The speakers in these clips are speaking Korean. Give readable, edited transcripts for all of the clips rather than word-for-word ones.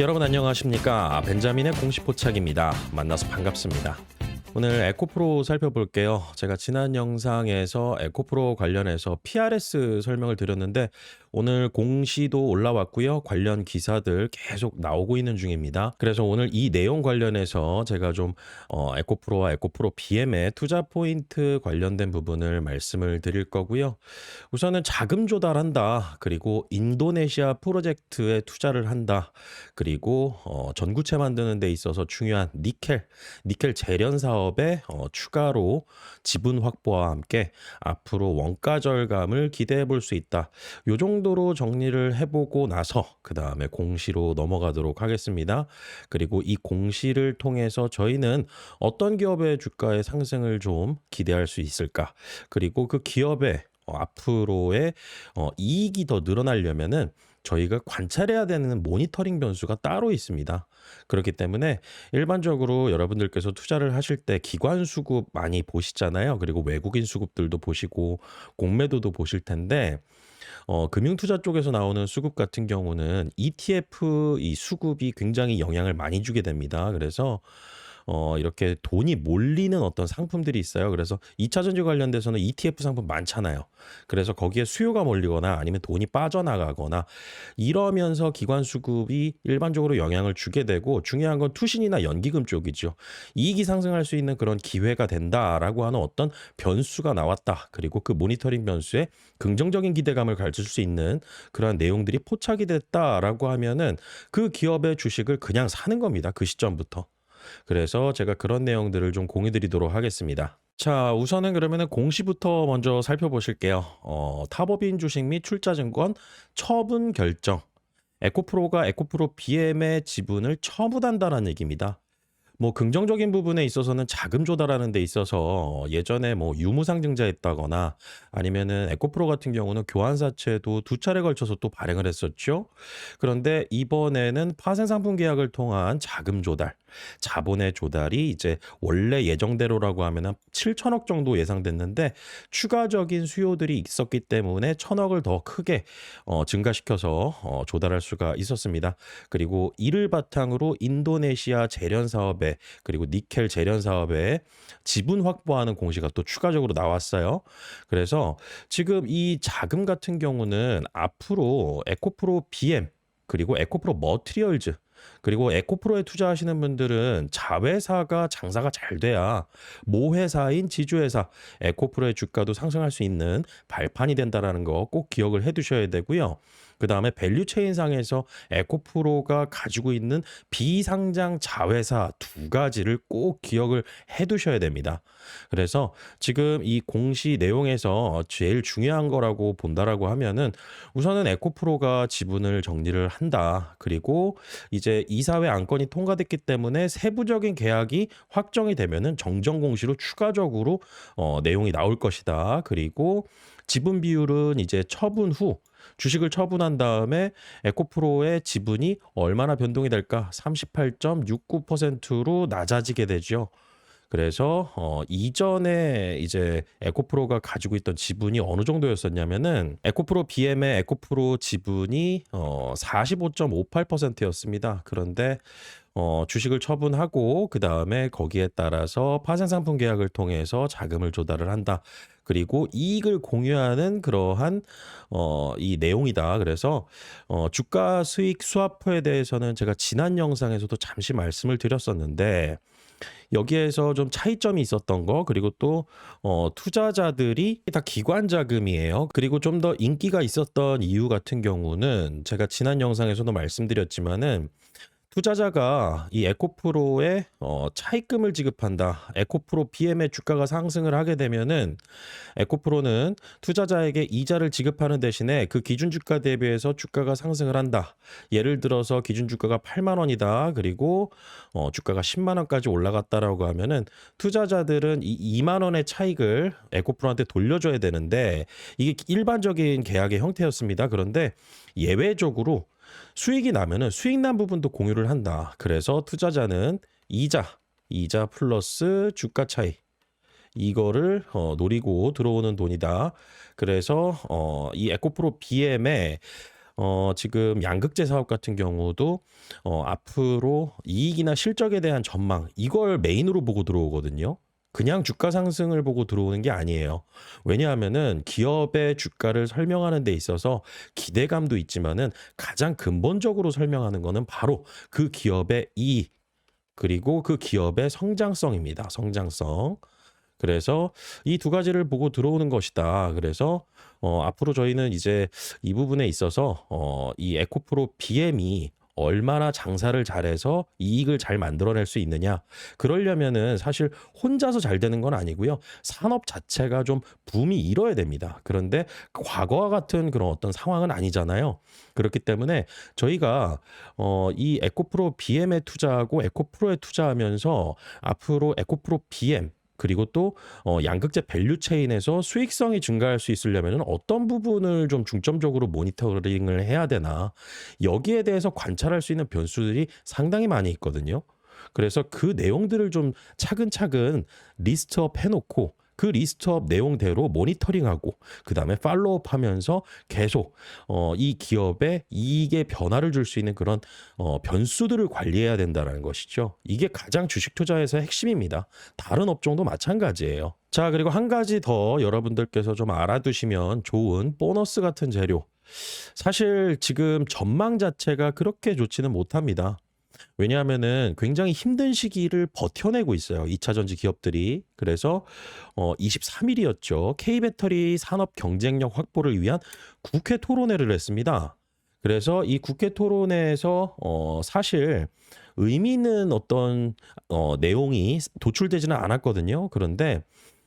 여러분 안녕하십니까? 벤자민의 공식 포착입니다. 만나서 반갑습니다. 오늘 에코프로 살펴볼게요. 제가 지난 영상에서 에코프로 관련해서 PRS 설명을 드렸는데 오늘 공시도 올라왔고요. 관련 기사들 계속 나오고 있는 중입니다. 그래서 오늘 이 내용 관련해서 제가 좀 에코프로와 에코프로 BM의 투자 포인트 관련된 부분을 말씀을 드릴 거고요. 우선은 자금 조달한다. 그리고 인도네시아 프로젝트에 투자를 한다. 그리고 전구체 만드는 데 있어서 중요한 니켈 재련 사업에 추가로 지분 확보와 함께 앞으로 원가 절감을 기대해 볼 수 있다. 요 정도로 정리를 해보고 나서 그 다음에 공시로 넘어가도록 하겠습니다. 그리고 이 공시를 통해서 저희는 어떤 기업의 주가의 상승을 좀 기대할 수 있을까? 그리고 그 기업의 앞으로의 이익이 더 늘어나려면은 저희가 관찰해야 되는 모니터링 변수가 따로 있습니다. 그렇기 때문에 일반적으로 여러분들께서 투자를 하실 때 기관 수급 많이 보시잖아요. 그리고 외국인 수급들도 보시고 공매도도 보실 텐데 금융투자 쪽에서 나오는 수급 같은 경우는 ETF 이 수급이 굉장히 영향을 많이 주게 됩니다. 그래서 이렇게 돈이 몰리는 어떤 상품들이 있어요. 그래서 2차 전지 관련돼서는 ETF 상품 많잖아요. 그래서 거기에 수요가 몰리거나 아니면 돈이 빠져나가거나 이러면서 기관 수급이 일반적으로 영향을 주게 되고, 중요한 건 투신이나 연기금 쪽이죠. 이익이 상승할 수 있는 그런 기회가 된다라고 하는 어떤 변수가 나왔다. 그리고 그 모니터링 변수에 긍정적인 기대감을 가질 수 있는 그러한 내용들이 포착이 됐다라고 하면은 그 기업의 주식을 그냥 사는 겁니다. 그 시점부터. 그래서 제가 그런 내용들을 좀 공유 드리도록 하겠습니다. 자, 우선은 그러면은 공시부터 먼저 살펴보실게요. 타법인 주식 및 출자증권 처분 결정. 에코프로가 에코프로 BM의 지분을 처분한다라는 얘기입니다. 뭐 긍정적인 부분에 있어서는 자금 조달하는 데 있어서 예전에 뭐 유무상증자했다거나 아니면은 에코프로 같은 경우는 교환사채도 두 차례 걸쳐서 또 발행을 했었죠. 그런데 이번에는 파생상품 계약을 통한 자금 조달, 자본의 조달이 이제 원래 예정대로라고 하면은 7천억 정도 예상됐는데 추가적인 수요들이 있었기 때문에 1천억을 더 크게 증가시켜서 조달할 수가 있었습니다. 그리고 이를 바탕으로 인도네시아 재련 사업에 그리고 니켈 재련 사업에 지분 확보하는 공시가 또 추가적으로 나왔어요. 그래서 지금 이 자금 같은 경우는 앞으로 에코프로 BM 그리고 에코프로 머티리얼즈 그리고 에코프로에 투자하시는 분들은 자회사가 장사가 잘 돼야 모회사인 지주회사 에코프로의 주가도 상승할 수 있는 발판이 된다라는 거 꼭 기억을 해 두셔야 되고요. 그 다음에 밸류체인상에서 에코프로가 가지고 있는 비상장 자회사 두 가지를 꼭 기억을 해 두셔야 됩니다. 그래서 지금 이 공시 내용에서 제일 중요한 거라고 본다라고 하면은 우선은 에코프로가 지분을 정리를 한다. 그리고 이제 이사회 안건이 통과됐기 때문에 세부적인 계약이 확정이 되면은 정정 공시로 추가적으로 내용이 나올 것이다. 그리고 지분 비율은 이제 처분 후 주식을 처분한 다음에 에코프로의 지분이 얼마나 변동이 될까? 38.69%로 낮아지게 되죠. 그래서 이전에 이제 에코프로가 가지고 있던 지분이 어느 정도였었냐면은 에코프로 BM의 에코프로 지분이 45.58%였습니다. 그런데 주식을 처분하고 그 다음에 거기에 따라서 파생상품 계약을 통해서 자금을 조달을 한다. 그리고 이익을 공유하는 그러한 이 내용이다. 그래서 주가 수익 스와프에 대해서는 제가 지난 영상에서도 잠시 말씀을 드렸었는데 여기에서 좀 차이점이 있었던 거, 그리고 또 투자자들이 다 기관 자금이에요. 그리고 좀 더 인기가 있었던 이유 같은 경우는 제가 지난 영상에서도 말씀드렸지만은 투자자가 이 에코프로에 차입금을 지급한다. 에코프로 BM의 주가가 상승을 하게 되면은 에코프로는 투자자에게 이자를 지급하는 대신에 그 기준 주가 대비해서 주가가 상승을 한다. 예를 들어서 기준 주가가 8만 원이다. 그리고 주가가 10만 원까지 올라갔다라고 하면은 투자자들은 이 2만 원의 차익을 에코프로한테 돌려줘야 되는데 이게 일반적인 계약의 형태였습니다. 그런데 예외적으로 수익이 나면은 수익 난 부분도 공유를 한다. 그래서 투자자는 이자 플러스 주가 차이 이거를 노리고 들어오는 돈이다. 그래서 이 에코프로 BM의 지금 양극재 사업 같은 경우도 앞으로 이익이나 실적에 대한 전망 이걸 메인으로 보고 들어오거든요. 그냥 주가 상승을 보고 들어오는 게 아니에요. 왜냐하면은 기업의 주가를 설명하는 데 있어서 기대감도 있지만은 가장 근본적으로 설명하는 거는 바로 그 기업의 이익 그리고 그 기업의 성장성입니다. 성장성. 그래서 이 두 가지를 보고 들어오는 것이다. 그래서 앞으로 저희는 이제 이 부분에 있어서 이 에코프로 BM이 얼마나 장사를 잘해서 이익을 잘 만들어낼 수 있느냐. 그러려면은 사실 혼자서 잘 되는 건 아니고요. 산업 자체가 좀 붐이 일어야 됩니다. 그런데 과거와 같은 그런 어떤 상황은 아니잖아요. 그렇기 때문에 저희가 이 에코프로 BM에 투자하고 에코프로에 투자하면서 앞으로 에코프로 BM 그리고 또 양극재 밸류 체인에서 수익성이 증가할 수 있으려면 어떤 부분을 좀 중점적으로 모니터링을 해야 되나 여기에 대해서 관찰할 수 있는 변수들이 상당히 많이 있거든요. 그래서 그 내용들을 좀 차근차근 리스트업 해놓고 그 리스트업 내용대로 모니터링하고 그 다음에 팔로우업하면서 계속 이 기업의 이익에 변화를 줄 수 있는 그런 변수들을 관리해야 된다는 것이죠. 이게 가장 주식 투자에서의 핵심입니다. 다른 업종도 마찬가지예요. 자, 그리고 한 가지 더 여러분들께서 좀 알아두시면 좋은 보너스 같은 재료. 사실 지금 전망 자체가 그렇게 좋지는 못합니다. 왜냐하면은 굉장히 힘든 시기를 버텨내고 있어요. 2차 전지 기업들이. 그래서 23일이었죠. K배터리 산업 경쟁력 확보를 위한 국회 토론회를 했습니다. 그래서 이 국회 토론회에서 사실 의미 있는 어떤 내용이 도출되지는 않았거든요. 그런데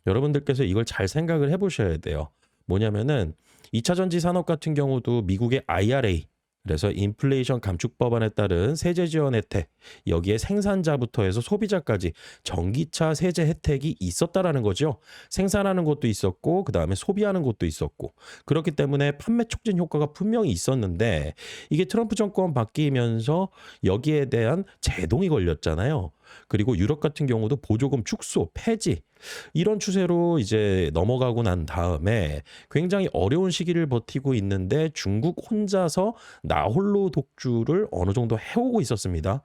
여러분들께서 이걸 잘 생각을 해보셔야 돼요. 뭐냐면은 2차 전지 산업 같은 경우도 미국의 IRA 그래서 인플레이션 감축 법안에 따른 세제 지원 혜택, 여기에 생산자부터 해서 소비자까지 전기차 세제 혜택이 있었다라는 거죠. 생산하는 것도 있었고 그다음에 소비하는 것도 있었고 그렇기 때문에 판매 촉진 효과가 분명히 있었는데 이게 트럼프 정권 바뀌면서 여기에 대한 제동이 걸렸잖아요. 그리고 유럽 같은 경우도 보조금 축소, 폐지 이런 추세로 이제 넘어가고 난 다음에 굉장히 어려운 시기를 버티고 있는데 중국 혼자서 나홀로 독주를 어느 정도 해오고 있었습니다.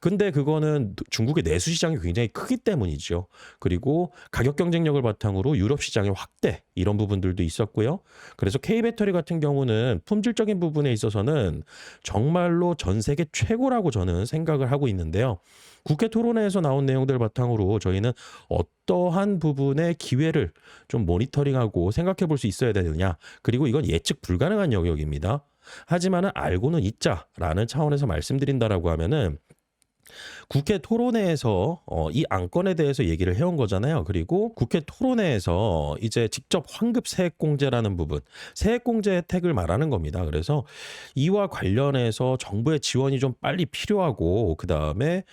근데 그거는 중국의 내수 시장이 굉장히 크기 때문이죠. 그리고 가격 경쟁력을 바탕으로 유럽 시장의 확대 이런 부분들도 있었고요. 그래서 K배터리 같은 경우는 품질적인 부분에 있어서는 정말로 전 세계 최고라고 저는 생각을 하고 있는데요. 국회 토론회에서 나온 내용들 바탕으로 저희는 어떠한 부분의 기회를 좀 모니터링하고 생각해 볼 수 있어야 되느냐. 그리고 이건 예측 불가능한 영역입니다. 하지만은 알고는 있자라는 차원에서 말씀드린다라고 하면은 국회 토론회에서 이 안건에 대해서 얘기를 해온 거잖아요. 그리고 국회 토론회에서 이제 직접 환급 세액공제라는 부분, 세액공제 혜택을 말하는 겁니다. 그래서 이와 관련해서 정부의 지원이 좀 빨리 필요하고 그다음에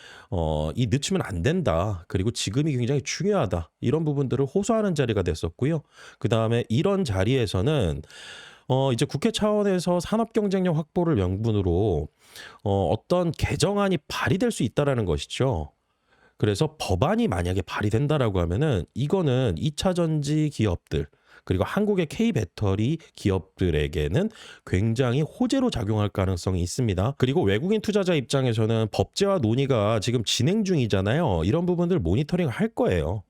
이 늦추면 안 된다. 그리고 지금이 굉장히 중요하다. 이런 부분들을 호소하는 자리가 됐었고요. 그다음에 이런 자리에서는 이제 국회 차원에서 산업 경쟁력 확보를 명분으로 어떤 개정안이 발의될 수 있다라는 것이죠. 그래서 법안이 만약에 발의된다라고 하면은 이거는 2차 전지 기업들 그리고 한국의 K배터리 기업들에게는 굉장히 호재로 작용할 가능성이 있습니다. 그리고 외국인 투자자 입장에서는 법제화 논의가 지금 진행 중이잖아요. 이런 부분들 모니터링 할 거예요.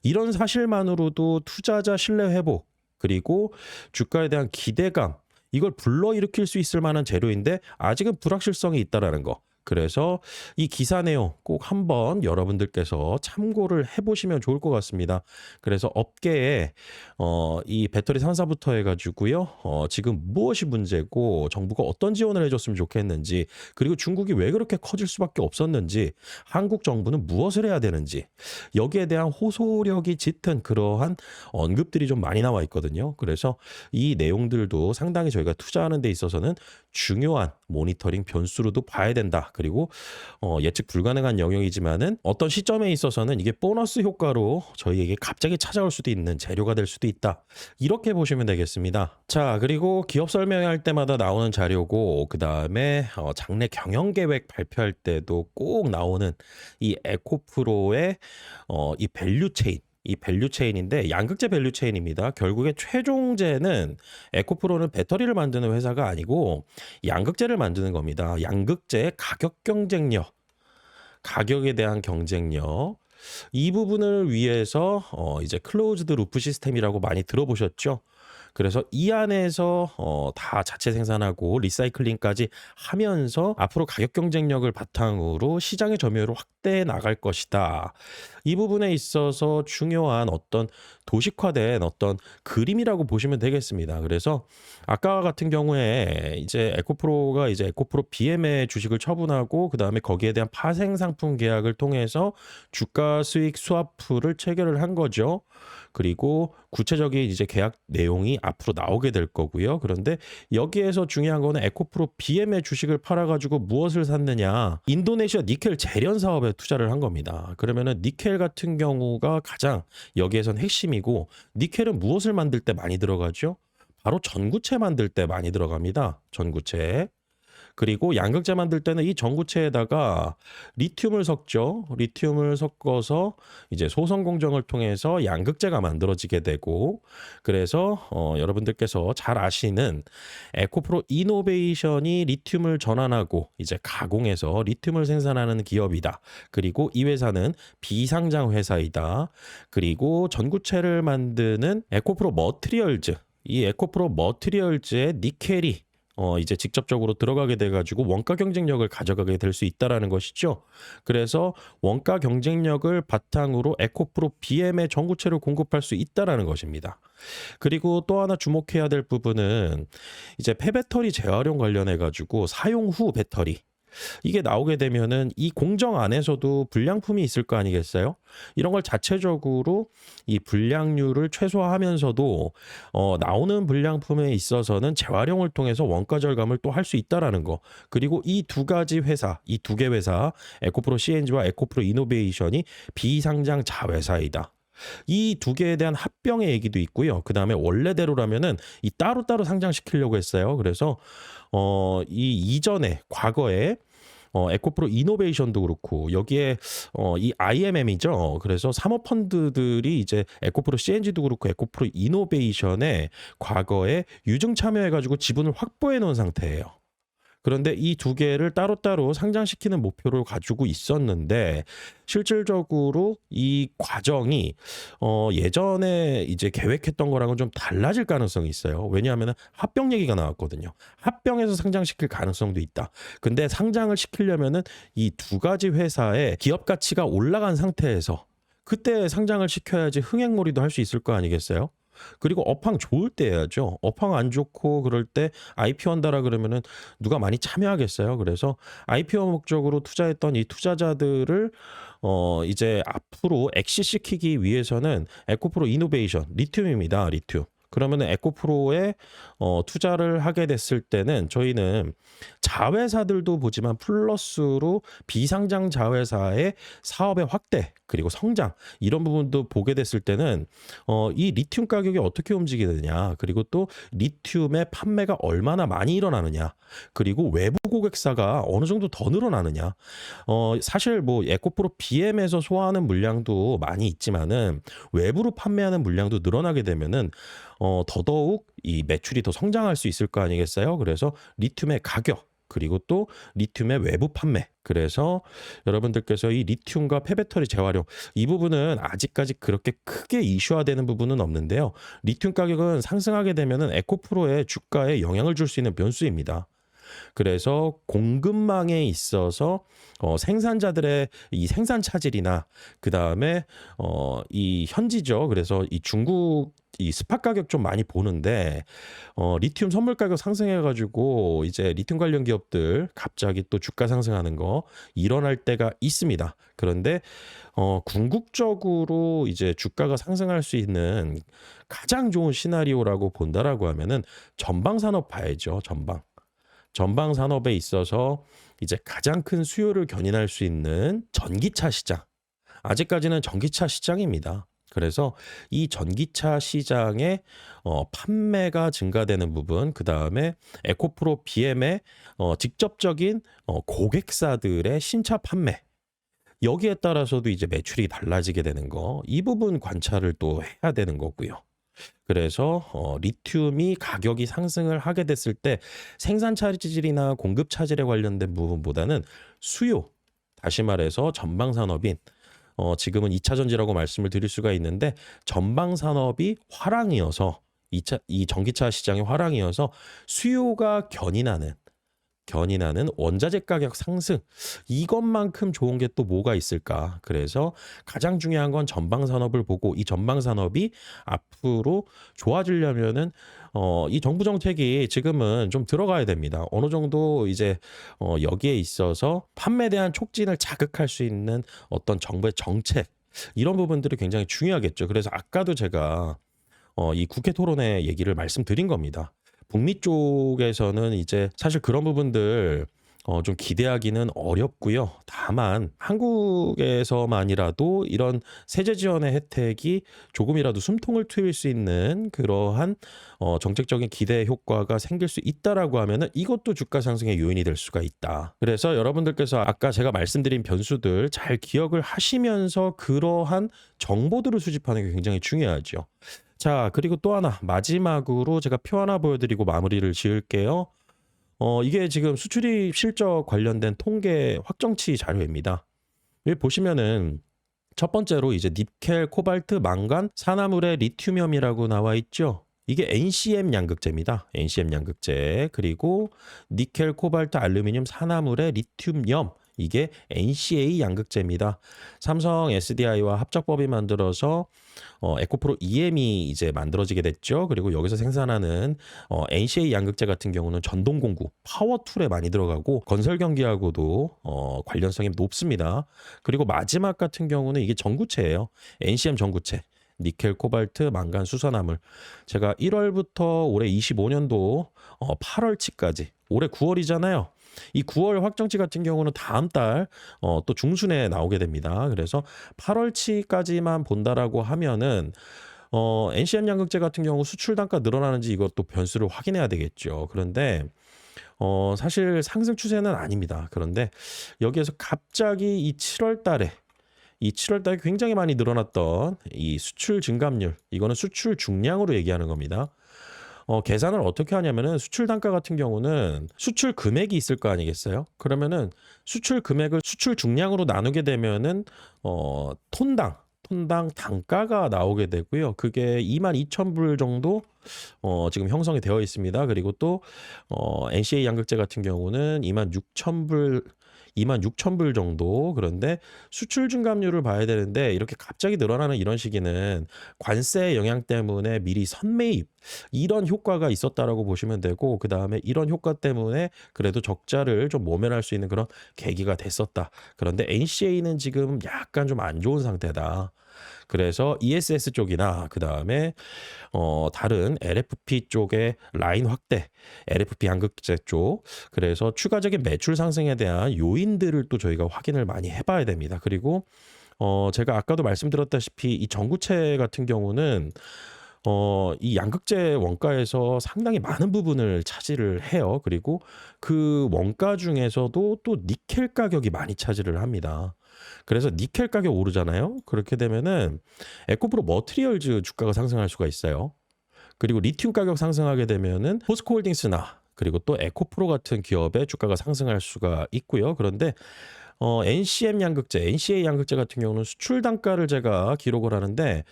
이런 사실만으로도 투자자 신뢰 회복 그리고 주가에 대한 기대감 이걸 불러일으킬 수 있을 만한 재료인데 아직은 불확실성이 있다라는 거. 그래서 이 기사 내용 꼭 한번 여러분들께서 참고를 해보시면 좋을 것 같습니다. 그래서 업계에 이 배터리 산사부터 해가지고요. 지금 무엇이 문제고 정부가 어떤 지원을 해줬으면 좋겠는지 그리고 중국이 왜 그렇게 커질 수밖에 없었는지 한국 정부는 무엇을 해야 되는지 여기에 대한 호소력이 짙은 그러한 언급들이 좀 많이 나와 있거든요. 그래서 이 내용들도 상당히 저희가 투자하는 데 있어서는 중요한 모니터링 변수로도 봐야 된다. 그리고 예측 불가능한 영역이지만은 어떤 시점에 있어서는 이게 보너스 효과로 저희에게 갑자기 찾아올 수도 있는 재료가 될 수도 있다. 이렇게 보시면 되겠습니다. 자, 그리고 기업 설명할 때마다 나오는 자료고 그다음에 장래 경영 계획 발표할 때도 꼭 나오는 이 에코프로의 이 밸류 체인 이 밸류 체인인데 양극재 밸류 체인입니다. 결국에 최종재는 에코프로는 배터리를 만드는 회사가 아니고 양극재를 만드는 겁니다. 양극재의 가격 경쟁력, 가격에 대한 경쟁력. 이 부분을 위해서 이제 클로즈드 루프 시스템이라고 많이 들어보셨죠? 그래서 이 안에서 다 자체 생산하고 리사이클링까지 하면서 앞으로 가격 경쟁력을 바탕으로 시장의 점유율을 확대해 나갈 것이다. 이 부분에 있어서 중요한 어떤 도식화된 어떤 그림이라고 보시면 되겠습니다. 그래서 아까 같은 경우에 이제 에코프로가 이제 에코프로 BM의 주식을 처분하고 그다음에 거기에 대한 파생 상품 계약을 통해서 주가 수익 스와프를 체결을 한 거죠. 그리고 구체적인 이제 계약 내용이 앞으로 나오게 될 거고요. 그런데 여기에서 중요한 거는 에코프로 BM의 주식을 팔아가지고 무엇을 샀느냐? 인도네시아 니켈 재련 사업에 투자를 한 겁니다. 그러면은 니켈 같은 경우가 가장 여기에선 핵심이고, 니켈은 무엇을 만들 때 많이 들어가죠? 바로 전구체 만들 때 많이 들어갑니다. 전구체. 그리고 양극재 만들 때는 이 전구체에다가 리튬을 섞죠. 리튬을 섞어서 이제 소성 공정을 통해서 양극재가 만들어지게 되고, 그래서 여러분들께서 잘 아시는 에코프로 이노베이션이 리튬을 전환하고 이제 가공해서 리튬을 생산하는 기업이다. 그리고 이 회사는 비상장 회사이다. 그리고 전구체를 만드는 에코프로 머티리얼즈, 이 에코프로 머티리얼즈의 니켈이 이제 직접적으로 들어가게 돼가지고 원가 경쟁력을 가져가게 될 수 있다라는 것이죠. 그래서 원가 경쟁력을 바탕으로 에코프로 BM의 전구체를 공급할 수 있다라는 것입니다. 그리고 또 하나 주목해야 될 부분은 이제 폐배터리 재활용 관련해가지고 사용 후 배터리, 이게 나오게 되면은 이 공정 안에서도 불량품이 있을 거 아니겠어요? 이런 걸 자체적으로 이 불량률을 최소화하면서도 나오는 불량품에 있어서는 재활용을 통해서 원가 절감을 또 할 수 있다라는 거. 그리고 이 두 가지 회사, 이 두 개 회사, 에코프로 CNG와 에코프로 이노베이션이 비상장 자회사이다. 이 두 개에 대한 합병의 얘기도 있고요. 그 다음에 원래대로라면은 이 따로따로 상장시키려고 했어요. 그래서 이 이전에 과거에 에코프로 이노베이션도 그렇고 여기에 이 IMM이죠. 그래서 사모펀드들이 이제 에코프로 CNG도 그렇고 에코프로 이노베이션에 과거에 유증 참여해가지고 지분을 확보해 놓은 상태예요. 그런데 이 두 개를 따로따로 상장시키는 목표를 가지고 있었는데 실질적으로 이 과정이 예전에 이제 계획했던 거랑은 좀 달라질 가능성이 있어요. 왜냐하면 합병 얘기가 나왔거든요. 합병해서 상장시킬 가능성도 있다. 근데 상장을 시키려면은 이 두 가지 회사의 기업 가치가 올라간 상태에서 그때 상장을 시켜야지 흥행몰이도 할 수 있을 거 아니겠어요? 그리고 업황 좋을 때 해야죠. 업황 안 좋고 그럴 때 IPO 한다라 그러면은 누가 많이 참여하겠어요. 그래서 IPO 목적으로 투자했던 이 투자자들을 이제 앞으로 엑시시키기 위해서는 에코프로 이노베이션, 리튬입니다. 리튬. 그러면은 에코프로에 투자를 하게 됐을 때는 저희는 자회사들도 보지만 플러스로 비상장 자회사의 사업의 확대 그리고 성장, 이런 부분도 보게 됐을 때는 이 리튬 가격이 어떻게 움직이느냐, 그리고 또 리튬의 판매가 얼마나 많이 일어나느냐, 그리고 외부 고객사가 어느 정도 더 늘어나느냐. 사실 뭐 에코프로 BM에서 소화하는 물량도 많이 있지만은 외부로 판매하는 물량도 늘어나게 되면은 더더욱 이 매출이 더 성장할 수 있을 거 아니겠어요? 그래서 리튬의 가격, 그리고 또 리튬의 외부 판매. 그래서 여러분들께서 이 리튬과 폐배터리 재활용, 이 부분은 아직까지 그렇게 크게 이슈화되는 부분은 없는데요. 리튬 가격은 상승하게 되면은 에코프로의 주가에 영향을 줄 수 있는 변수입니다. 그래서 공급망에 있어서 생산자들의 이 생산 차질이나 그 다음에 이 현지죠. 그래서 이 중국 이 스팟 가격 좀 많이 보는데 리튬 선물 가격 상승해가지고 이제 리튬 관련 기업들 갑자기 또 주가 상승하는 거 일어날 때가 있습니다. 그런데 궁극적으로 이제 주가가 상승할 수 있는 가장 좋은 시나리오라고 본다라고 하면은 전방 산업 봐야죠. 전방 산업에 있어서 이제 가장 큰 수요를 견인할 수 있는 전기차 시장. 아직까지는 전기차 시장입니다. 그래서 이 전기차 시장의 판매가 증가되는 부분, 그 다음에 에코프로 BM의 직접적인 고객사들의 신차 판매, 여기에 따라서도 이제 매출이 달라지게 되는 거, 이 부분 관찰을 또 해야 되는 거고요. 그래서 리튬이 가격이 상승을 하게 됐을 때 생산 차질이나 공급 차질에 관련된 부분보다는 수요, 다시 말해서 전방 산업인 지금은 2차 전지라고 말씀을 드릴 수가 있는데 전방 산업이 화랑이어서 이 전기차 시장의 화랑이어서 수요가 견인하는 원자재 가격 상승, 이것만큼 좋은 게 또 뭐가 있을까? 그래서 가장 중요한 건 전방 산업을 보고 이 전방 산업이 앞으로 좋아지려면은 이 정부 정책이 지금은 좀 들어가야 됩니다. 어느 정도 이제 여기에 있어서 판매에 대한 촉진을 자극할 수 있는 어떤 정부의 정책, 이런 부분들이 굉장히 중요하겠죠. 그래서 아까도 제가 이 국회 토론회 얘기를 말씀드린 겁니다. 북미 쪽에서는 이제 사실 그런 부분들 좀 기대하기는 어렵고요. 다만 한국에서만이라도 이런 세제 지원의 혜택이 조금이라도 숨통을 트일 수 있는 그러한 정책적인 기대 효과가 생길 수 있다라고 하면은 이것도 주가 상승의 요인이 될 수가 있다. 그래서 여러분들께서 아까 제가 말씀드린 변수들 잘 기억을 하시면서 그러한 정보들을 수집하는 게 굉장히 중요하죠. 자, 그리고 또 하나 마지막으로 제가 표 하나 보여드리고 마무리를 지을게요. 이게 지금 수출입 실적 관련된 통계 확정치 자료입니다. 여기 보시면은 첫 번째로 이제 니켈, 코발트, 망간, 산화물의 리튬염이라고 나와 있죠. 이게 NCM 양극재입니다. NCM 양극재. 그리고 니켈, 코발트, 알루미늄, 산화물의 리튬염. 이게 NCA 양극재입니다. 삼성 SDI와 합작법이 만들어서 에코프로 EM이 이제 만들어지게 됐죠. 그리고 여기서 생산하는 NCA 양극재 같은 경우는 전동 공구, 파워 툴에 많이 들어가고 건설 경기하고도 관련성이 높습니다. 그리고 마지막 같은 경우는 이게 전구체예요. NCM 전구체. 니켈, 코발트, 망간, 수산화물. 제가 1월부터 올해 25년도 8월치까지, 올해 9월이잖아요. 이 9월 확정치 같은 경우는 다음 달 또 중순에 나오게 됩니다. 그래서 8월치까지만 본다라고 하면은 NCM 양극재 같은 경우 수출 단가 늘어나는지 이것도 변수를 확인해야 되겠죠. 그런데 사실 상승 추세는 아닙니다. 그런데 여기에서 갑자기 이 7월 달에 굉장히 많이 늘어났던 이 수출 증감률, 이거는 수출 중량으로 얘기하는 겁니다. 계산을 어떻게 하냐면은 수출 단가 같은 경우는 수출 금액이 있을 거 아니겠어요? 그러면은 수출 금액을 수출 중량으로 나누게 되면은 톤당 단가가 나오게 되고요. 그게 22,000불 정도 지금 형성이 되어 있습니다. 그리고 또 NCA 양극재 같은 경우는 26,000불 정도. 그런데 수출 증감률을 봐야 되는데 이렇게 갑자기 늘어나는 이런 시기는 관세 영향 때문에 미리 선매입, 이런 효과가 있었다라고 보시면 되고, 그 다음에 이런 효과 때문에 그래도 적자를 좀 모면할 수 있는 그런 계기가 됐었다. 그런데 NCA는 지금 약간 좀 안 좋은 상태다. 그래서 ESS 쪽이나 그 다음에 다른 LFP 쪽의 라인 확대, LFP 양극재 쪽, 그래서 추가적인 매출 상승에 대한 요인들을 또 저희가 확인을 많이 해봐야 됩니다. 그리고 제가 아까도 말씀드렸다시피 이 전구체 같은 경우는 이 양극재 원가에서 상당히 많은 부분을 차지를 해요. 그리고 그 원가 중에서도 또 니켈 가격이 많이 차지를 합니다. 그래서 니켈 가격 오르잖아요. 그렇게 되면은 에코프로 머티리얼즈 주가가 상승할 수가 있어요. 그리고 리튬 가격 상승하게 되면은 포스코홀딩스나 그리고 또 에코프로 같은 기업의 주가가 상승할 수가 있고요. 그런데 NCM 양극재, NCA 양극재 같은 경우는 수출 단가를 제가 기록을 하는데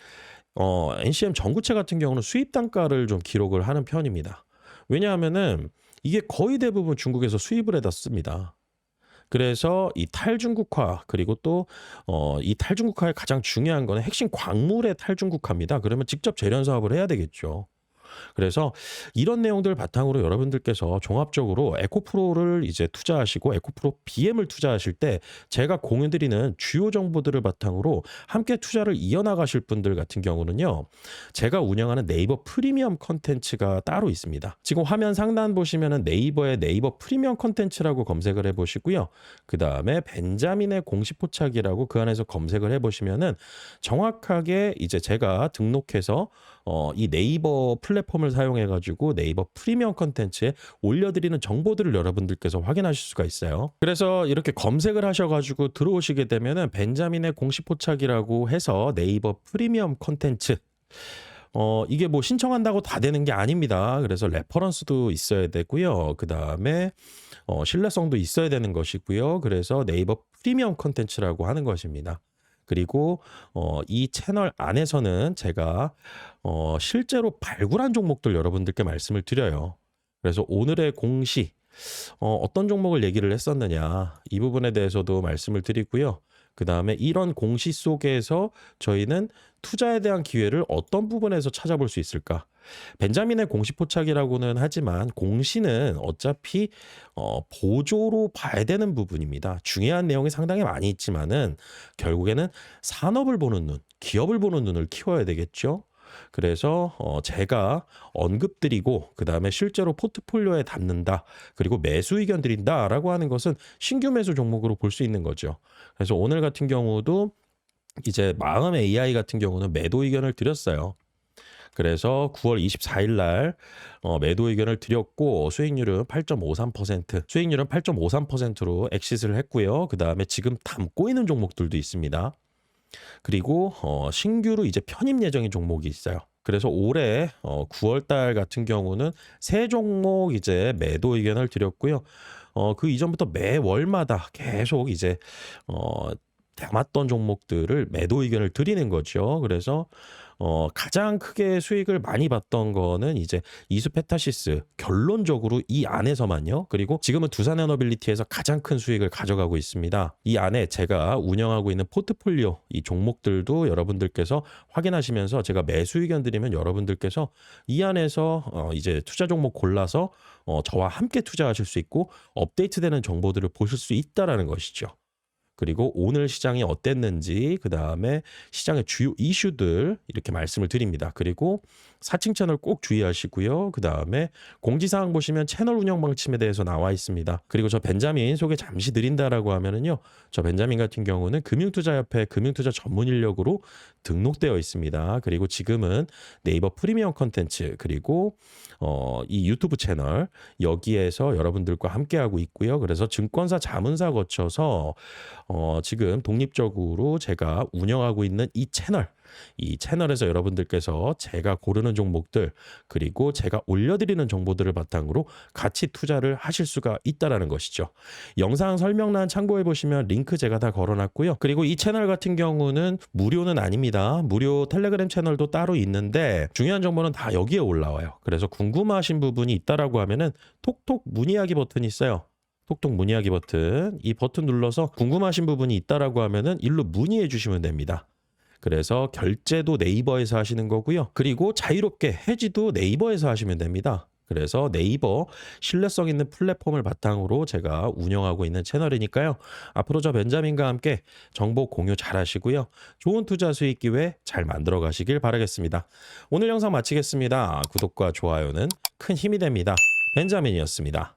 NCM 전구체 같은 경우는 수입 단가를 좀 기록을 하는 편입니다. 왜냐하면은 이게 거의 대부분 중국에서 수입을 해다 씁니다. 그래서 이 탈중국화, 그리고 또 이 탈중국화의 가장 중요한 거는 핵심 광물의 탈중국화입니다. 그러면 직접 재련 사업을 해야 되겠죠. 그래서 이런 내용들 바탕으로 여러분들께서 종합적으로 에코프로를 이제 투자하시고 에코프로 BM을 투자하실 때 제가 공유드리는 주요 정보들을 바탕으로 함께 투자를 이어나가실 분들 같은 경우는요, 제가 운영하는 네이버 프리미엄 컨텐츠가 따로 있습니다. 지금 화면 상단 보시면은 네이버에 네이버 프리미엄 컨텐츠라고 검색을 해보시고요. 그 다음에 벤자민의 공식 포착이라고 그 안에서 검색을 해보시면은 정확하게 이제 제가 등록해서 이 네이버 플랫폼을 사용해 가지고 네이버 프리미엄 콘텐츠에 올려드리는 정보들을 여러분들께서 확인하실 수가 있어요. 그래서 이렇게 검색을 하셔 가지고 들어오시게 되면은 벤자민의 공식 포착이라고 해서 네이버 프리미엄 콘텐츠, 이게 뭐 신청한다고 다 되는 게 아닙니다. 그래서 레퍼런스도 있어야 되고요. 그다음에 신뢰성도 있어야 되는 것이고요. 그래서 네이버 프리미엄 콘텐츠라고 하는 것입니다. 그리고 이 채널 안에서는 제가 실제로 발굴한 종목들 여러분들께 말씀을 드려요. 그래서 오늘의 공시, 어떤 종목을 얘기를 했었느냐, 이 부분에 대해서도 말씀을 드리고요. 그다음에 이런 공시 속에서 저희는 투자에 대한 기회를 어떤 부분에서 찾아볼 수 있을까? 벤자민의 공시 포착이라고는 하지만 공시는 어차피 보조로 봐야 되는 부분입니다. 중요한 내용이 상당히 많이 있지만은 결국에는 산업을 보는 눈, 기업을 보는 눈을 키워야 되겠죠. 그래서 제가 언급드리고 그다음에 실제로 포트폴리오에 담는다. 그리고 매수 의견 드린다라고 하는 것은 신규 매수 종목으로 볼 수 있는 거죠. 그래서 오늘 같은 경우도 이제 마음 AI 같은 경우는 매도 의견을 드렸어요. 그래서 9월 24일 날 매도 의견을 드렸고 수익률은 8.53%, 수익률은 8.53%로 엑시스를 했고요. 그다음에 지금 담고 있는 종목들도 있습니다. 그리고 신규로 이제 편입 예정인 종목이 있어요. 그래서 올해 9월 달 같은 경우는 세 종목 이제 매도 의견을 드렸고요. 그 이전부터 매월마다 계속 이제 담았던 종목들을 매도 의견을 드리는 거죠. 그래서 가장 크게 수익을 많이 봤던 거는 이제 이수페타시스, 결론적으로 이 안에서만요. 그리고 지금은 두산에너빌리티에서 가장 큰 수익을 가져가고 있습니다. 이 안에 제가 운영하고 있는 포트폴리오 이 종목들도 여러분들께서 확인하시면서 제가 매수 의견 드리면 여러분들께서 이 안에서 이제 투자 종목 골라서 저와 함께 투자하실 수 있고 업데이트되는 정보들을 보실 수 있다라는 것이죠. 그리고 오늘 시장이 어땠는지, 그 다음에 시장의 주요 이슈들 이렇게 말씀을 드립니다. 그리고 사칭 채널 꼭 주의하시고요. 그 다음에 공지사항 보시면 채널 운영 방침에 대해서 나와 있습니다. 그리고 저 벤자민 소개 잠시 드린다라고 하면은요, 저 벤자민 같은 경우는 금융투자협회 금융투자 전문 인력으로 등록되어 있습니다. 그리고 지금은 네이버 프리미엄 컨텐츠 그리고 이 유튜브 채널 여기에서 여러분들과 함께하고 있고요. 그래서 증권사 자문사 거쳐서 지금 독립적으로 제가 운영하고 있는 이 채널에서 여러분들께서 제가 고르는 종목들 그리고 제가 올려드리는 정보들을 바탕으로 같이 투자를 하실 수가 있다라는 것이죠. 영상 설명란 참고해 보시면 링크 제가 다 걸어놨고요. 그리고 이 채널 같은 경우는 무료는 아닙니다. 무료 텔레그램 채널도 따로 있는데 중요한 정보는 다 여기에 올라와요. 그래서 궁금하신 부분이 있다라고 하면은 톡톡 문의하기 버튼이 있어요. 톡톡 문의하기 버튼, 이 버튼 눌러서 궁금하신 부분이 있다라고 하면은 일로 문의해 주시면 됩니다. 그래서 결제도 네이버에서 하시는 거고요. 그리고 자유롭게 해지도 네이버에서 하시면 됩니다. 그래서 네이버 신뢰성 있는 플랫폼을 바탕으로 제가 운영하고 있는 채널이니까요. 앞으로 저 벤자민과 함께 정보 공유 잘 하시고요. 좋은 투자 수익 기회 잘 만들어 가시길 바라겠습니다. 오늘 영상 마치겠습니다. 구독과 좋아요는 큰 힘이 됩니다. 벤자민이었습니다.